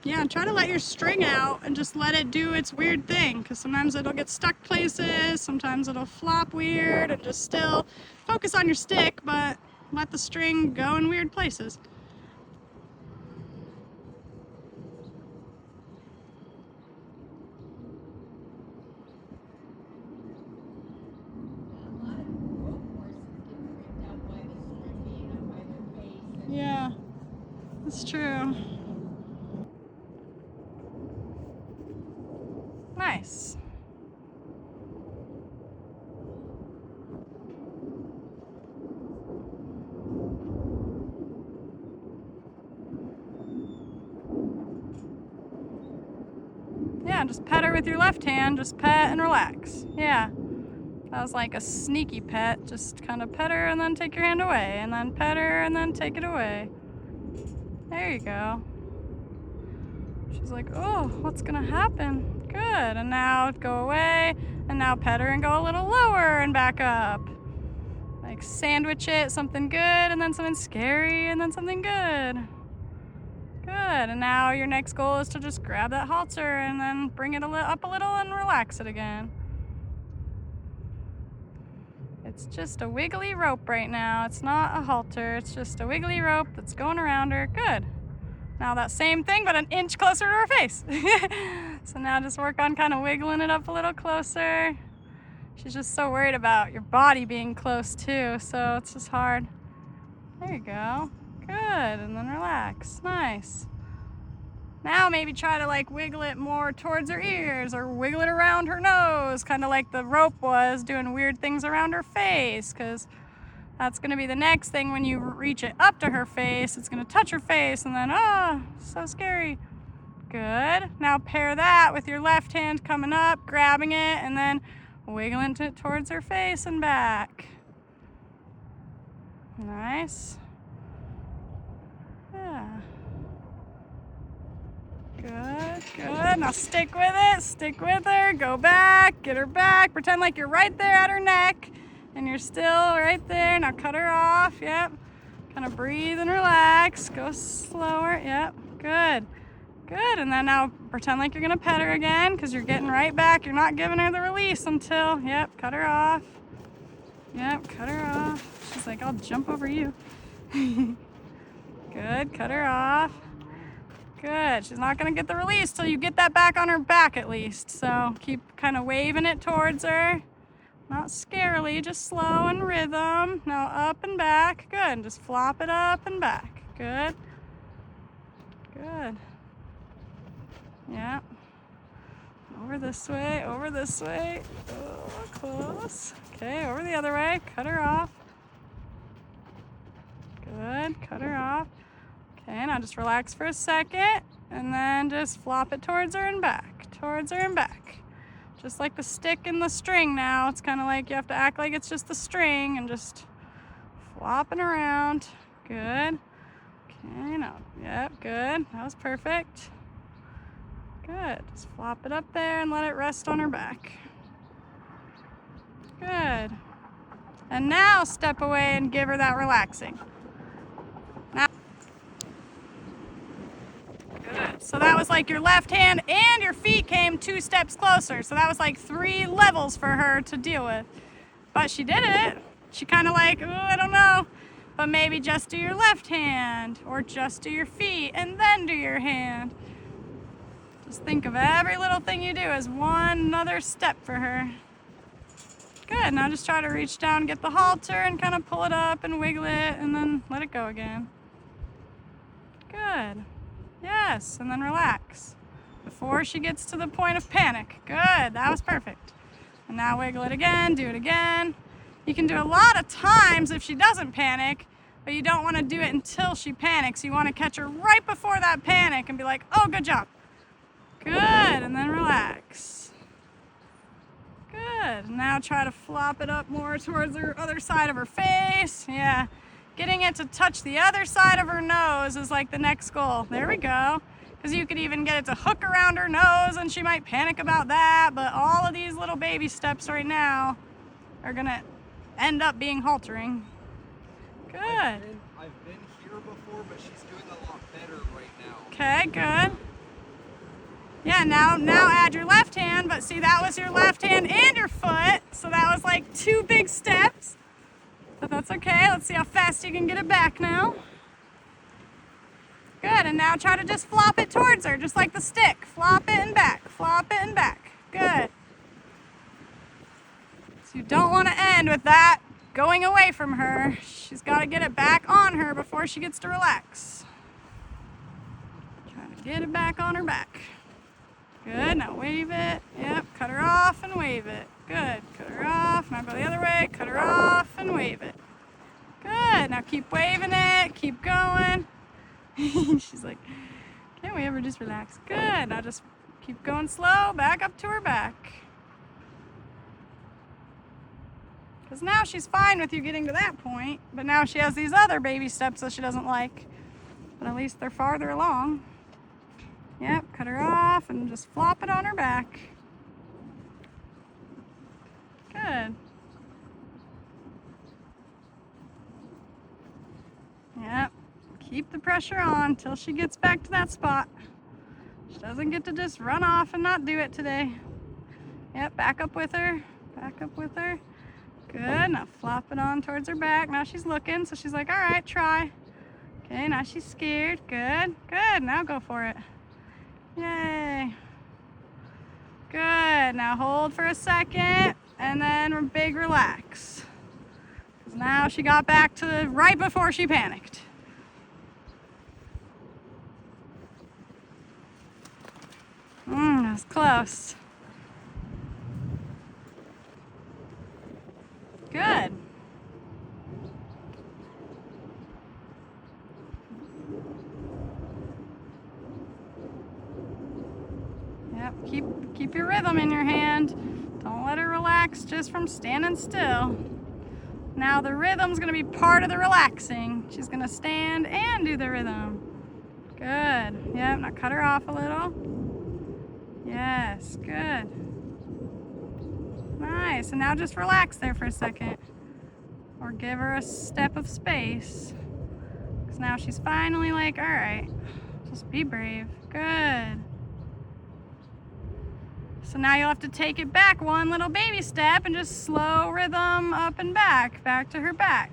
Yeah, try to let your string out and just let it do its weird thing, because sometimes it'll get stuck places, sometimes it'll flop weird, and just still focus on your stick, but let the string go in weird places. Yeah, that's true. Nice. Yeah, just pet her with your left hand. Just pet and relax. Yeah. That was like a sneaky pet. Just kind of pet her and then take your hand away. And then pet her and then take it away. There you go. She's like, oh, what's gonna happen? Good. And now go away. And now pet her and go a little lower and back up. Like sandwich it, something good, and then something scary, and then something good. Good. And now your next goal is to just grab that halter and then bring it up a little and relax it again. It's just a wiggly rope right now. It's not a halter. It's just a wiggly rope that's going around her. Good. Now that same thing, but an inch closer to her face. So now just work on kind of wiggling it up a little closer. She's just so worried about your body being close too, so it's just hard. There you go. Good, and then relax. Nice. Now maybe try to like wiggle it more towards her ears or wiggle it around her nose, kind of like the rope was doing weird things around her face, because that's going to be the next thing when you reach it up to her face. It's going to touch her face and then, oh, so scary. Good. Now pair that with your left hand coming up, grabbing it, and then wiggling it towards her face and back. Nice. Yeah. Good, good. Now stick with it. Stick with her. Go back. Get her back. Pretend like you're right there at her neck and you're still right there. Now cut her off. Yep. Kind of breathe and relax. Go slower. Yep. Good. Good. And then now pretend like you're going to pet her again, because you're getting right back. You're not giving her the release until, yep, cut her off. Yep, cut her off. She's like, I'll jump over you. Good. Cut her off. Good. She's not going to get the release till you get that back on her back at least. So keep kind of waving it towards her. Not scarily, just slow and rhythm. Now up and back. Good. Just flop it up and back. Good. Good. Yeah. Over this way, over this way. Oh, close. Okay, over the other way. Cut her off. Good. Cut her off. Okay, now just relax for a second, and then just flop it towards her and back, towards her and back. Just like the stick and the string now. It's kind of like you have to act like it's just the string and just flopping around. Good. Okay, now, yep, good. That was perfect. Good. Just flop it up there and let it rest on her back. Good. And now step away and give her that relaxing. Now. Good. So that was like your left hand and your feet came 2 steps closer. So that was like 3 levels for her to deal with. But she did it. She kind of like, oh, I don't know. But maybe just do your left hand or just do your feet and then do your hand. Just think of every little thing you do as one other step for her. Good. Now just try to reach down, get the halter, and kind of pull it up and wiggle it, and then let it go again. Good. Yes, and then relax before she gets to the point of panic. Good. That was perfect. And now wiggle it again. Do it again. You can do a lot of times if she doesn't panic, but you don't want to do it until she panics. You want to catch her right before that panic and be like, oh, good job. Good, and then relax. Good. Now try to flop it up more towards the other side of her face. Yeah. Getting it to touch the other side of her nose is like the next goal. There we go. Because you could even get it to hook around her nose and she might panic about that. But all of these little baby steps right now are going to end up being haltering. Good. I've been here before, but she's doing a lot better right now. Okay, good. Yeah, now add your left hand, but see, that was your left hand and your foot, so that was like 2 big steps. But that's okay. Let's see how fast you can get it back now. Good, and now try to just flop it towards her, just like the stick. Flop it and back, flop it and back. Good. So you don't want to end with that going away from her. She's got to get it back on her before she gets to relax. Try to get it back on her back. Good, now wave it. Yep, cut her off and wave it. Good, cut her off. Now go the other way, cut her off and wave it. Good, now keep waving it, keep going. She's like, can't we ever just relax? Good, now just keep going slow, back up to her back. Because now she's fine with you getting to that point, but now she has these other baby steps that she doesn't like. But at least they're farther along. Yep, cut her off and just flop it on her back. Good. Yep, keep the pressure on until she gets back to that spot. She doesn't get to just run off and not do it today. Yep, back up with her, back up with her. Good, now flop it on towards her back. Now she's looking, so she's like, all right, try. Okay, now she's scared. Good, good, now go for it. Yay. Good, now hold for a second and then a big relax. Because now she got back to right before she panicked. That was close. Good. Yep, keep your rhythm in your hand. Don't let her relax just from standing still. Now the rhythm's gonna be part of the relaxing. She's gonna stand and do the rhythm. Good. Yep, now cut her off a little. Yes, good. Nice, and now just relax there for a second. Or give her a step of space. Because now she's finally like, all right, just be brave. Good. So now you'll have to take it back one little baby step and just slow rhythm up and back to her back.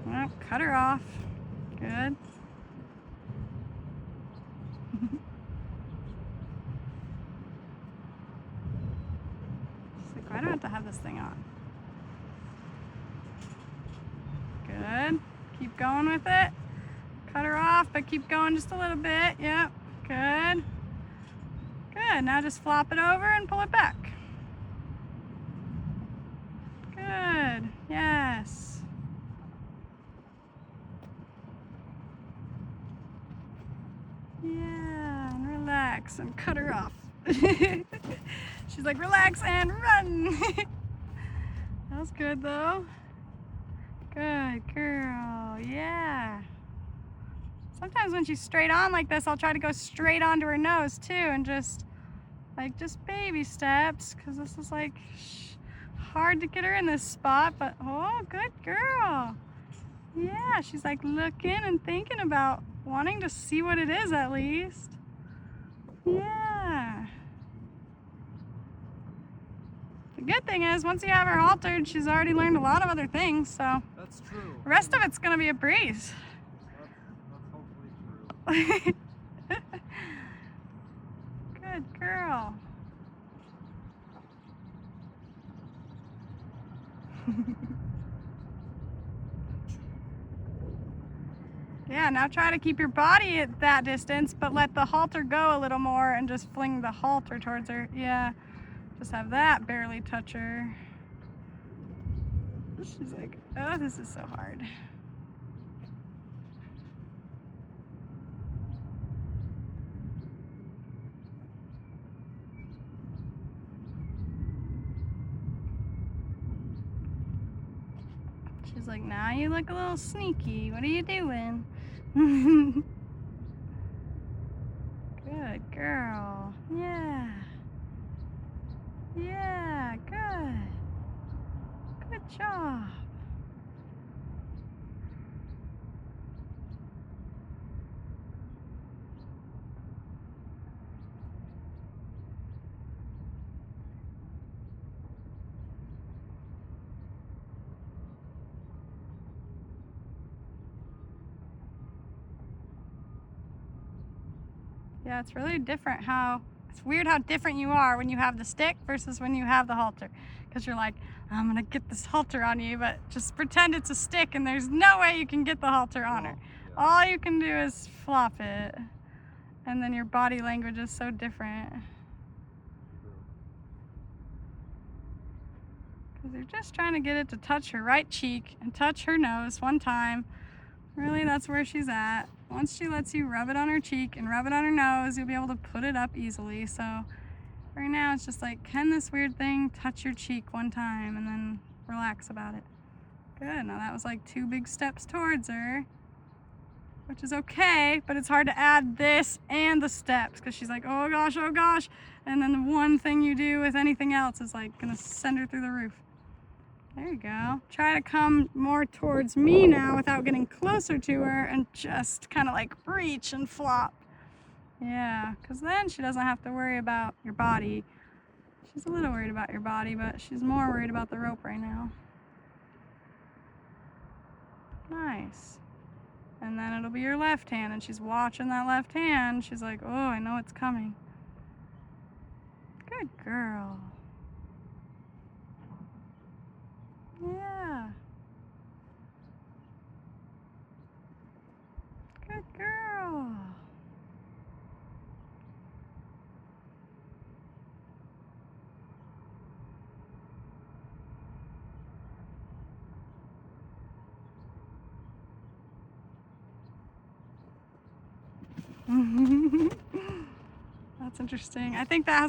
Well, cut her off. Good. She's like, why do I have to have this thing on? Good. Keep going with it. Cut her off, but keep going just a little bit. Yep. Good. Good. Now just flop it over and pull it back. Good. Yes. Yeah, and relax and cut her off. She's like, relax and run. That was good though. Good girl. Yeah. Sometimes when she's straight on like this, I'll try to go straight onto her nose too and just baby steps, because this is like hard to get her in this spot, but oh, good girl. Yeah, she's like looking and thinking about wanting to see what it is at least. Yeah. The good thing is, once you have her haltered, she's already learned a lot of other things, so. That's true. The rest of it's gonna be a breeze. That's hopefully true. Good girl. Yeah, now try to keep your body at that distance, but let the halter go a little more and just fling the halter towards her. Yeah, just have that barely touch her. She's like, oh, this is so hard. She's like, now you look a little sneaky. What are you doing? Good girl. Yeah. Yeah, good. Good job. Yeah, it's really different it's weird how different you are when you have the stick versus when you have the halter. Because you're like, I'm gonna get this halter on you, but just pretend it's a stick and there's no way you can get the halter on her. All you can do is flop it. And then your body language is so different. Because you're just trying to get it to touch her right cheek and touch her nose one time. Really, that's where she's at. Once she lets you rub it on her cheek and rub it on her nose, you'll be able to put it up easily. So right now it's just like, can this weird thing touch your cheek one time and then relax about it? Good, now that was like 2 big steps towards her, which is okay, but it's hard to add this and the steps because she's like, oh gosh, and then the one thing you do with anything else is like gonna send her through the roof. There you go. Try to come more towards me now without getting closer to her and just kind of like reach and flop. Yeah, because then she doesn't have to worry about your body. She's a little worried about your body, but she's more worried about the rope right now. Nice. And then it'll be your left hand, and she's watching that left hand. She's like, oh, I know it's coming. Good girl. Yeah. Good girl. That's interesting. I think that has